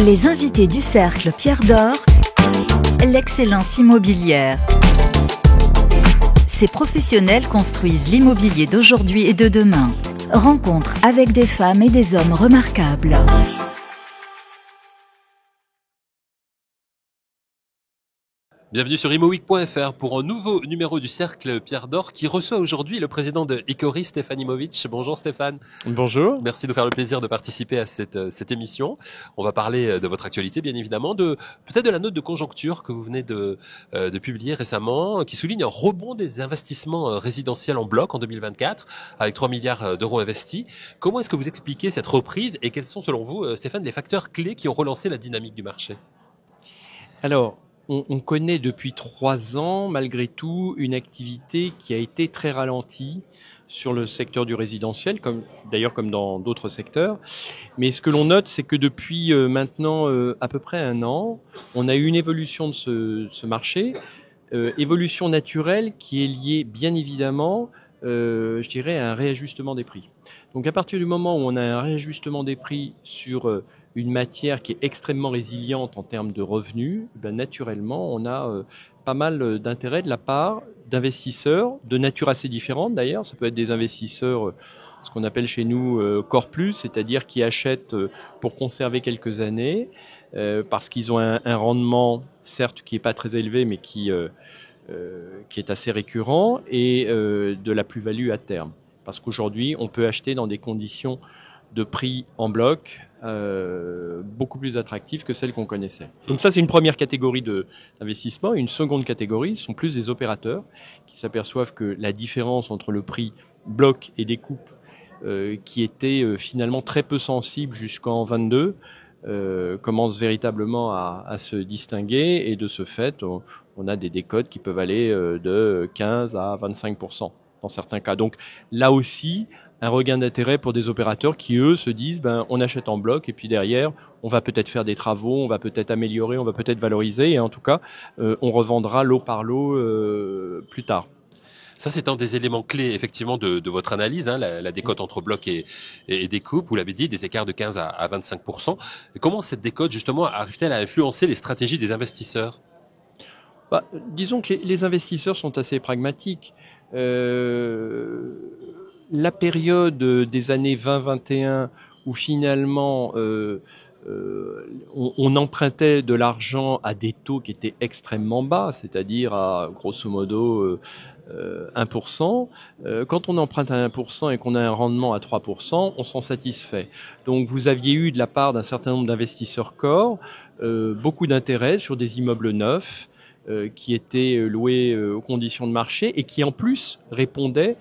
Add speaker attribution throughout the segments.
Speaker 1: Les invités du Cercle Pierre d'Or, l'excellence immobilière. Ces professionnels construisent l'immobilier d'aujourd'hui et de demain. Rencontre avec des femmes et des hommes remarquables.
Speaker 2: Bienvenue sur imoweek.fr pour un nouveau numéro du Cercle Pierre d'Or qui reçoit aujourd'hui le président de Icori, Stéphane Imovic. Bonjour Stéphane.
Speaker 3: Bonjour.
Speaker 2: Merci de nous faire le plaisir de participer à cette émission. On va parler de votre actualité, bien évidemment, peut-être de la note de conjoncture que vous venez de publier récemment, qui souligne un rebond des investissements résidentiels en bloc en 2024, avec 3 milliards d'euros investis. Comment est-ce que vous expliquez cette reprise et quels sont, selon vous, Stéphane, les facteurs clés qui ont relancé la dynamique du marché?
Speaker 3: Alors, on connaît depuis 3 ans, malgré tout, une activité qui a été très ralentie sur le secteur du résidentiel, comme dans d'autres secteurs. Mais ce que l'on note, c'est que depuis maintenant à peu près 1 an, on a eu une évolution de ce marché, évolution naturelle qui est liée bien évidemment, je dirais, à un réajustement des prix. Donc à partir du moment où on a un réajustement des prix sur une matière qui est extrêmement résiliente en termes de revenus, naturellement, on a pas mal d'intérêt de la part d'investisseurs de nature assez différente d'ailleurs. Ça peut être des investisseurs, ce qu'on appelle chez nous core plus, c'est-à-dire qui achètent pour conserver quelques années, parce qu'ils ont un rendement, certes, qui n'est pas très élevé, mais qui est assez récurrent, et de la plus-value à terme. Parce qu'aujourd'hui, on peut acheter dans des conditions de prix en bloc beaucoup plus attractives que celles qu'on connaissait. Donc ça, c'est une première catégorie d'investissement. Une seconde catégorie sont plus des opérateurs qui s'aperçoivent que la différence entre le prix bloc et découpe, qui était finalement très peu sensible jusqu'en 22, commence véritablement à se distinguer, et de ce fait, on a des décotes qui peuvent aller de 15 à 25% dans certains cas. Donc là aussi, un regain d'intérêt pour des opérateurs qui, eux, se disent on achète en bloc et puis derrière, on va peut-être faire des travaux, on va peut-être améliorer, on va peut-être valoriser, et en tout cas, on revendra lot par lot plus tard.
Speaker 2: Ça, c'est un des éléments clés, effectivement, de votre analyse, hein, la décote entre bloc et découpe. Vous l'avez dit, des écarts de 15 à 25%. Et comment cette décote, justement, arrive-t-elle à influencer les stratégies des investisseurs?
Speaker 3: Disons que les investisseurs sont assez pragmatiques. La période des années 20-21 où finalement on empruntait de l'argent à des taux qui étaient extrêmement bas, c'est-à-dire à grosso modo 1%. Quand on emprunte à 1% et qu'on a un rendement à 3%, on s'en satisfait. Donc vous aviez eu de la part d'un certain nombre d'investisseurs core beaucoup d'intérêt sur des immeubles neufs qui étaient loués aux conditions de marché et qui en plus répondaient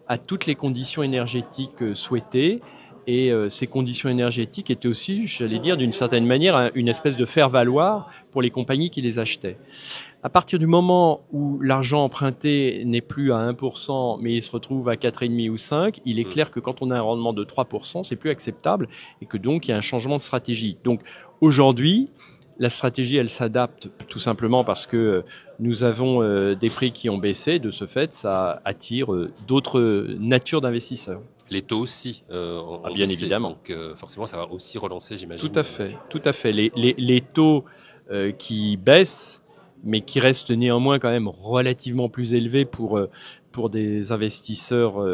Speaker 3: à toutes les conditions énergétiques souhaitées. Et ces conditions énergétiques étaient aussi, j'allais dire, d'une certaine manière, une espèce de faire-valoir pour les compagnies qui les achetaient. À partir du moment où l'argent emprunté n'est plus à 1%, mais il se retrouve à 4,5 ou 5, il est clair que quand on a un rendement de 3%, c'est plus acceptable, et que donc il y a un changement de stratégie. Donc aujourd'hui, la stratégie, elle s'adapte tout simplement parce que nous avons des prix qui ont baissé. De ce fait, ça attire d'autres natures d'investisseurs.
Speaker 2: Les taux aussi
Speaker 3: bien évidemment.
Speaker 2: Donc forcément, ça va aussi relancer, j'imagine.
Speaker 3: Tout à fait. Les taux qui baissent, mais qui restent néanmoins quand même relativement plus élevés pour des investisseurs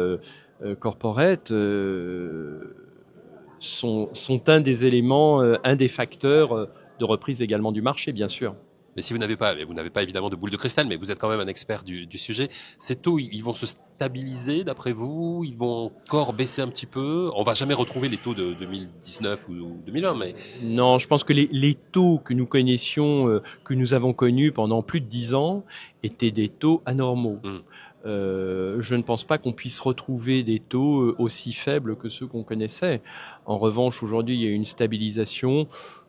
Speaker 3: corporate, sont un des éléments, un des facteurs de reprise également du marché, bien sûr.
Speaker 2: Mais si vous n'avez pas évidemment de boule de cristal, mais vous êtes quand même un expert du sujet, ces taux, ils vont se stabiliser d'après vous? Ils vont encore baisser un petit peu? On va jamais retrouver les taux de 2019 ou 2020, mais...
Speaker 3: Non, je pense que les taux que nous connaissions, que nous avons connus pendant plus de 10 ans, étaient des taux anormaux. Je ne pense pas qu'on puisse retrouver des taux aussi faibles que ceux qu'on connaissait. En revanche, aujourd'hui, il y a une stabilisation.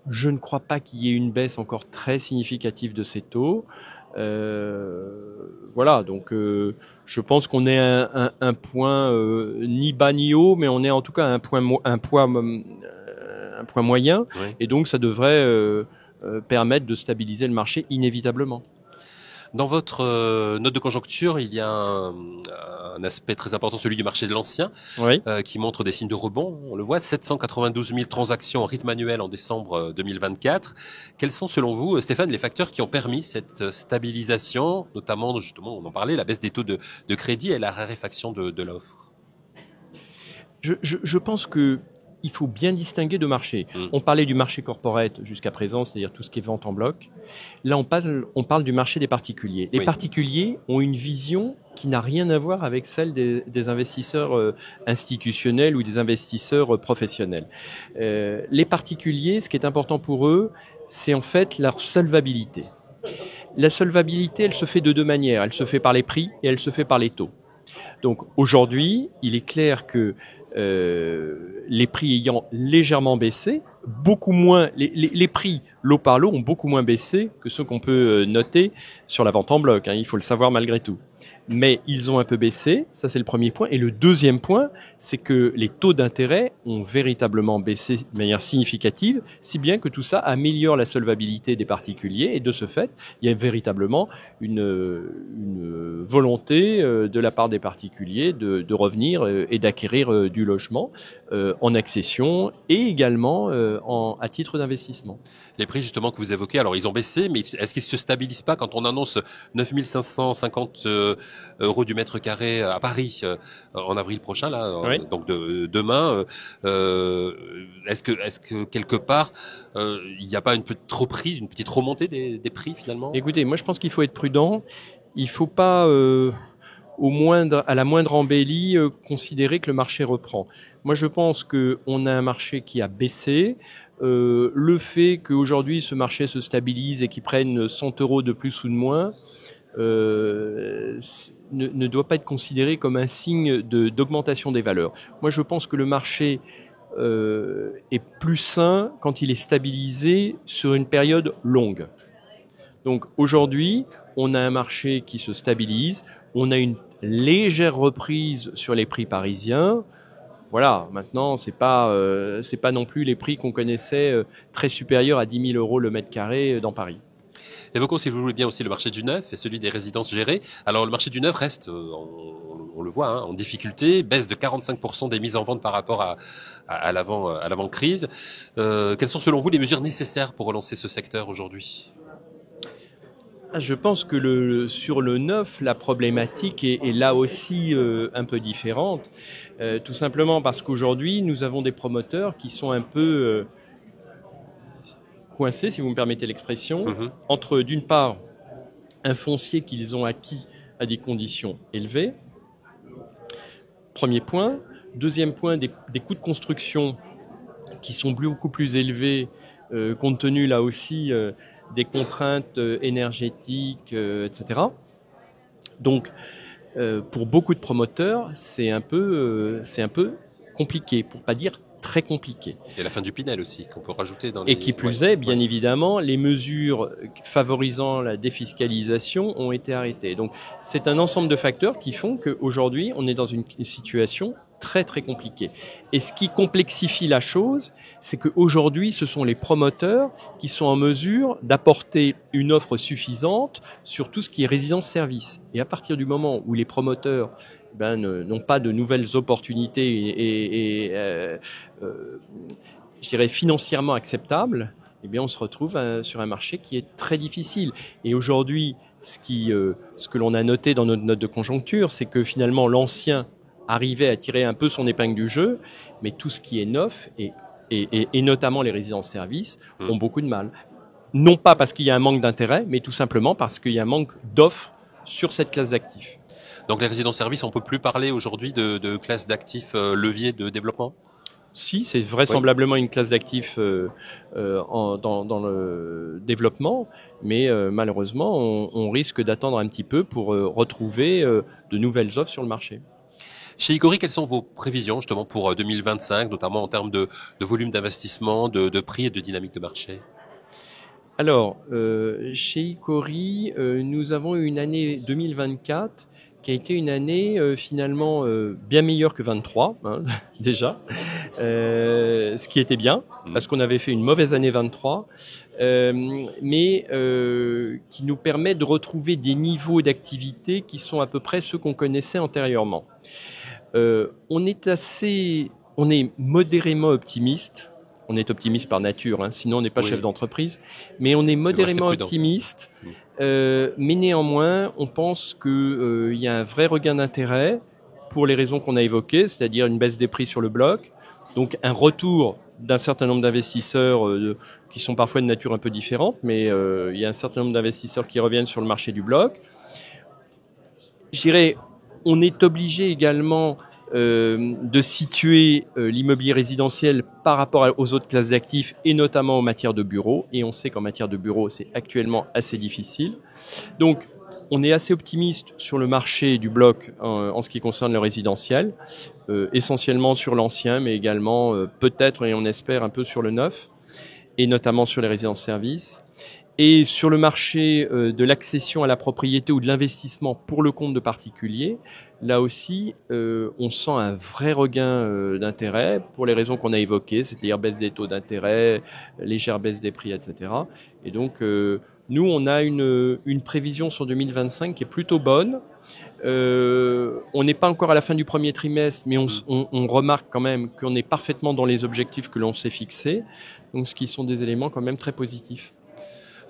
Speaker 3: Je ne crois pas qu'il y ait une baisse encore très significative de ces taux. Voilà, donc je pense qu'on est à un point ni bas ni haut, mais on est en tout cas à un point moyen, oui. Et donc ça devrait permettre de stabiliser le marché inévitablement.
Speaker 2: Dans votre note de conjoncture, il y a un aspect très important, celui du marché de l'ancien,
Speaker 3: Oui.
Speaker 2: qui montre des signes de rebond. On le voit, 792 000 transactions en rythme annuel en décembre 2024. Quels sont, selon vous, Stéphane, les facteurs qui ont permis cette stabilisation, notamment, justement, on en parlait, la baisse des taux de crédit et la raréfaction de l'offre?
Speaker 3: Je pense que il faut bien distinguer deux marchés. On parlait du marché corporate jusqu'à présent, c'est-à-dire tout ce qui est vente en bloc. Là, on parle du marché des particuliers. Les particuliers ont une vision qui n'a rien à voir avec celle des investisseurs institutionnels ou des investisseurs professionnels. Les particuliers, ce qui est important pour eux, c'est en fait leur solvabilité. La solvabilité, elle se fait de deux manières. Elle se fait par les prix et elle se fait par les taux. Donc aujourd'hui, il est clair que les prix ayant légèrement baissé, beaucoup moins, les prix lot par lot ont beaucoup moins baissé que ceux qu'on peut noter sur la vente en bloc, hein, il faut le savoir malgré tout. Mais ils ont un peu baissé, ça c'est le premier point. Et le deuxième point, c'est que les taux d'intérêt ont véritablement baissé de manière significative, si bien que tout ça améliore la solvabilité des particuliers. Et de ce fait, il y a véritablement une volonté de la part des particuliers de revenir et d'acquérir du logement en accession et également à titre d'investissement.
Speaker 2: Les prix justement que vous évoquez, alors ils ont baissé, mais est-ce qu'ils se stabilisent pas quand on annonce 9 550 euros du mètre carré à Paris en avril prochain, là,
Speaker 3: Oui.
Speaker 2: donc demain, est-ce que quelque part il n'y a pas une petite reprise, une petite remontée des prix finalement?
Speaker 3: Écoutez, moi je pense qu'il faut être prudent. Il faut pas à la moindre embellie, considérer que le marché reprend. Moi, je pense qu'on a un marché qui a baissé. Le fait qu'aujourd'hui ce marché se stabilise et qu'il prenne 100 euros de plus ou de moins ne doit pas être considéré comme un signe d'augmentation des valeurs. Moi, je pense que le marché est plus sain quand il est stabilisé sur une période longue. Donc aujourd'hui, on a un marché qui se stabilise, on a une légère reprise sur les prix parisiens. Voilà, maintenant, c'est pas non plus les prix qu'on connaissait très supérieurs à 10 000 euros le mètre carré dans Paris.
Speaker 2: Évoquons, si vous voulez bien, aussi le marché du neuf et celui des résidences gérées. Alors, le marché du neuf reste, on le voit, hein, en difficulté, baisse de 45% des mises en vente par rapport à l'avant-crise. Quelles sont, selon vous, les mesures nécessaires pour relancer ce secteur aujourd'hui?
Speaker 3: Je pense que sur le neuf, la problématique est là aussi un peu différente. Tout simplement parce qu'aujourd'hui, nous avons des promoteurs qui sont un peu coincés, si vous me permettez l'expression, entre d'une part un foncier qu'ils ont acquis à des conditions élevées. Premier point. Deuxième point, des coûts de construction qui sont beaucoup plus élevés compte tenu là aussi des contraintes énergétiques, etc. Donc, pour beaucoup de promoteurs, c'est un peu compliqué, pour pas dire très compliqué.
Speaker 2: Et la fin du Pinel aussi, qu'on peut rajouter dans les...
Speaker 3: Et qui plus est, bien évidemment, les mesures favorisant la défiscalisation ont été arrêtées. Donc, c'est un ensemble de facteurs qui font qu'aujourd'hui, on est dans une situation très très compliquée. Et ce qui complexifie la chose, c'est qu'aujourd'hui, ce sont les promoteurs qui sont en mesure d'apporter une offre suffisante sur tout ce qui est résidence-service. Et à partir du moment où les promoteurs n'ont pas de nouvelles opportunités je dirais financièrement acceptables, eh bien on se retrouve sur un marché qui est très difficile. Et aujourd'hui, ce que l'on a noté dans notre note de conjoncture, c'est que finalement l'ancien arrivait à tirer un peu son épingle du jeu, mais tout ce qui est neuf et notamment les résidences-services ont beaucoup de mal. Non pas parce qu'il y a un manque d'intérêt, mais tout simplement parce qu'il y a un manque d'offres sur cette classe d'actifs.
Speaker 2: Donc les résidences-services, on peut plus parler aujourd'hui de classe d'actifs levier de développement?
Speaker 3: Si, c'est vraisemblablement une classe d'actifs dans le développement, mais malheureusement, on risque d'attendre un petit peu pour retrouver de nouvelles offres sur le marché.
Speaker 2: Chez Icori, quelles sont vos prévisions justement pour 2025, notamment en termes de volume d'investissement, de prix et de dynamique de marché?
Speaker 3: Alors, chez Icori, nous avons une année 2024 qui a été une année finalement bien meilleure que 23, hein, déjà, ce qui était bien, parce qu'on avait fait une mauvaise année 23, mais qui nous permet de retrouver des niveaux d'activité qui sont à peu près ceux qu'on connaissait antérieurement. On est modérément optimiste. On est optimiste par nature, hein, sinon on n'est pas chef d'entreprise, mais on est modérément optimiste. Mais néanmoins, on pense qu'il y a un vrai regain d'intérêt pour les raisons qu'on a évoquées, c'est-à-dire une baisse des prix sur le bloc, donc un retour d'un certain nombre d'investisseurs qui sont parfois de nature un peu différente, mais il y a un certain nombre d'investisseurs qui reviennent sur le marché du bloc. Je dirais, on est obligé également de situer l'immobilier résidentiel par rapport aux autres classes d'actifs et notamment en matière de bureaux. Et on sait qu'en matière de bureaux, c'est actuellement assez difficile. Donc, on est assez optimiste sur le marché du bloc en ce qui concerne le résidentiel, essentiellement sur l'ancien, mais également peut-être, et on espère, un peu sur le neuf, et notamment sur les résidences-services. Et sur le marché de l'accession à la propriété ou de l'investissement pour le compte de particuliers, là aussi, on sent un vrai regain d'intérêt pour les raisons qu'on a évoquées, c'est-à-dire baisse des taux d'intérêt, légère baisse des prix, etc. Et donc, nous, on a une prévision sur 2025 qui est plutôt bonne. On n'est pas encore à la fin du premier trimestre, mais on remarque quand même qu'on est parfaitement dans les objectifs que l'on s'est fixés, donc ce qui sont des éléments quand même très positifs.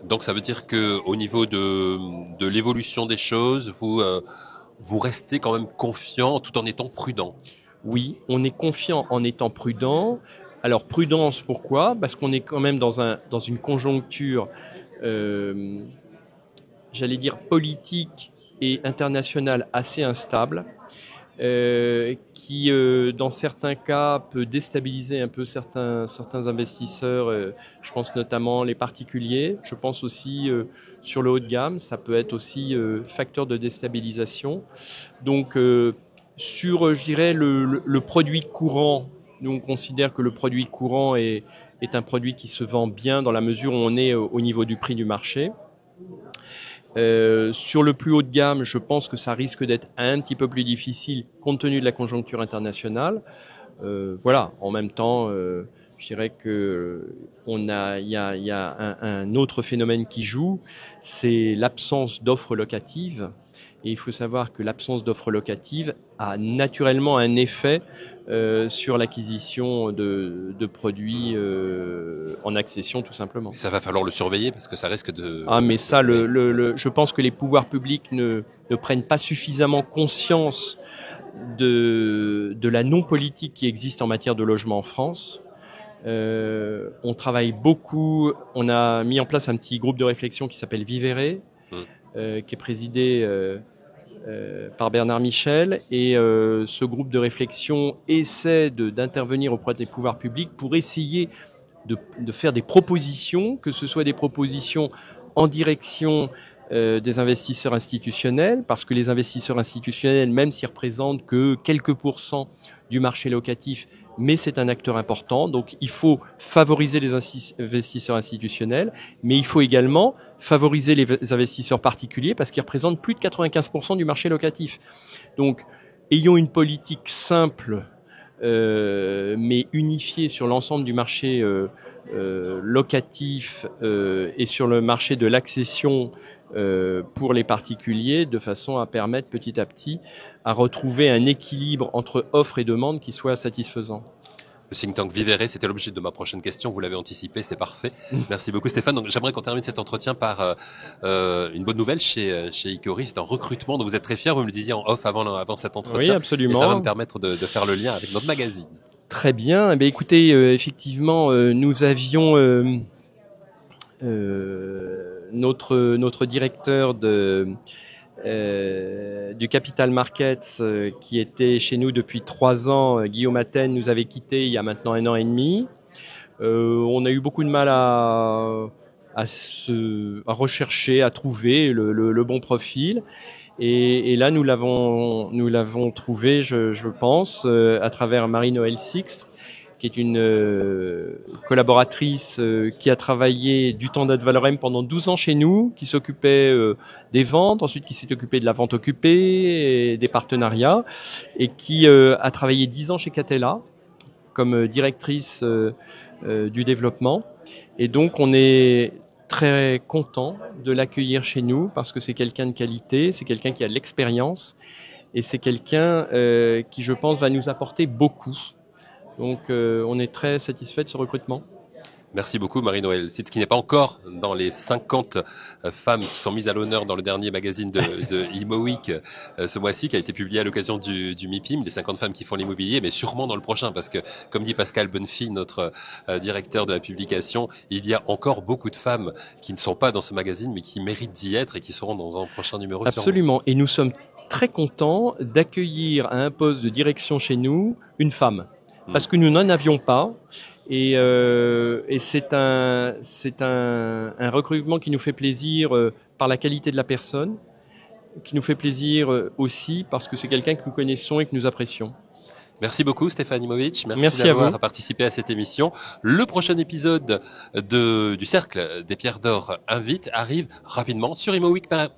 Speaker 2: Donc ça veut dire que au niveau de l'évolution des choses, vous restez quand même confiant tout en étant prudent.
Speaker 3: Oui, on est confiant en étant prudent. Alors prudence, pourquoi ? Parce qu'on est quand même dans une conjoncture, j'allais dire politique et internationale assez instable. Qui, dans certains cas, peut déstabiliser un peu certains investisseurs. Je pense notamment les particuliers. Je pense aussi sur le haut de gamme, ça peut être aussi facteur de déstabilisation. Donc, sur, je dirais, le produit courant, nous on considère que le produit courant est un produit qui se vend bien dans la mesure où on est au niveau du prix du marché. Sur le plus haut de gamme, je pense que ça risque d'être un petit peu plus difficile compte tenu de la conjoncture internationale. Voilà. En même temps, je dirais que il y a un autre phénomène qui joue, c'est l'absence d'offres locatives. Et il faut savoir que l'absence d'offres locatives a naturellement un effet sur l'acquisition de produits en accession, tout simplement.
Speaker 2: Et ça va falloir le surveiller parce que ça risque de...
Speaker 3: Ah, mais ça, je pense que les pouvoirs publics ne prennent pas suffisamment conscience de la non-politique qui existe en matière de logement en France. On travaille beaucoup, on a mis en place un petit groupe de réflexion qui s'appelle Vivere, qui est présidé par Bernard Michel, et ce groupe de réflexion essaie d'intervenir auprès des pouvoirs publics pour essayer de faire des propositions, que ce soit des propositions en direction des investisseurs institutionnels, parce que les investisseurs institutionnels, même s'ils représentent que quelques pourcents du marché locatif, mais c'est un acteur important, donc il faut favoriser les investisseurs institutionnels, mais il faut également favoriser les investisseurs particuliers parce qu'ils représentent plus de 95% du marché locatif. Donc, ayons une politique simple, mais unifiée sur l'ensemble du marché locatif et sur le marché de l'accession pour les particuliers, de façon à permettre petit à petit à retrouver un équilibre entre offre et demande qui soit satisfaisant.
Speaker 2: Le think tank Vivere, c'était l'objet de ma prochaine question. Vous l'avez anticipé, c'est parfait. Merci beaucoup Stéphane. Donc j'aimerais qu'on termine cet entretien par une bonne nouvelle chez Icori. C'est un recrutement dont vous êtes très fiers. Vous me le disiez en off avant cet entretien.
Speaker 3: Oui, absolument.
Speaker 2: Et ça va me permettre de faire le lien avec notre magazine.
Speaker 3: Très bien. Eh bien, écoutez, effectivement, nous avions notre directeur du Capital Markets qui était chez nous depuis 3 ans, Guillaume Athènes, nous avait quitté il y a maintenant 1 an et demi. On a eu beaucoup de mal à rechercher, à trouver le bon profil. Et là, nous l'avons trouvé, je pense, à travers Marie-Noëlle Sixtre, qui est une collaboratrice qui a travaillé du temps d'Advalorem pendant 12 ans chez nous, qui s'occupait des ventes, ensuite qui s'est occupée de la vente occupée et des partenariats, et qui a travaillé 10 ans chez Catella comme directrice du développement. Et donc on est très content de l'accueillir chez nous parce que c'est quelqu'un de qualité, c'est quelqu'un qui a de l'expérience et c'est quelqu'un qui, je pense, va nous apporter beaucoup. Donc on est très satisfait de ce recrutement.
Speaker 2: Merci beaucoup Marie-Noël. C'est ce qui n'est pas encore dans les 50 femmes qui sont mises à l'honneur dans le dernier magazine de Imo Week ce mois-ci, qui a été publié à l'occasion du MIPIM, les 50 femmes qui font l'immobilier, mais sûrement dans le prochain, parce que comme dit Pascal Bonnefille, notre directeur de la publication, il y a encore beaucoup de femmes qui ne sont pas dans ce magazine, mais qui méritent d'y être et qui seront dans un prochain numéro.
Speaker 3: Absolument. Et nous sommes très contents d'accueillir à un poste de direction chez nous une femme, parce que nous n'en avions pas. Et c'est un recrutement qui nous fait plaisir par la qualité de la personne, qui nous fait plaisir aussi parce que c'est quelqu'un que nous connaissons et que nous apprécions.
Speaker 2: Merci beaucoup Stéphane Imovic,
Speaker 3: merci
Speaker 2: d'avoir participé à cette émission. Le prochain épisode du Cercle des Pierres d'Or Invite arrive rapidement sur imoweek.fr.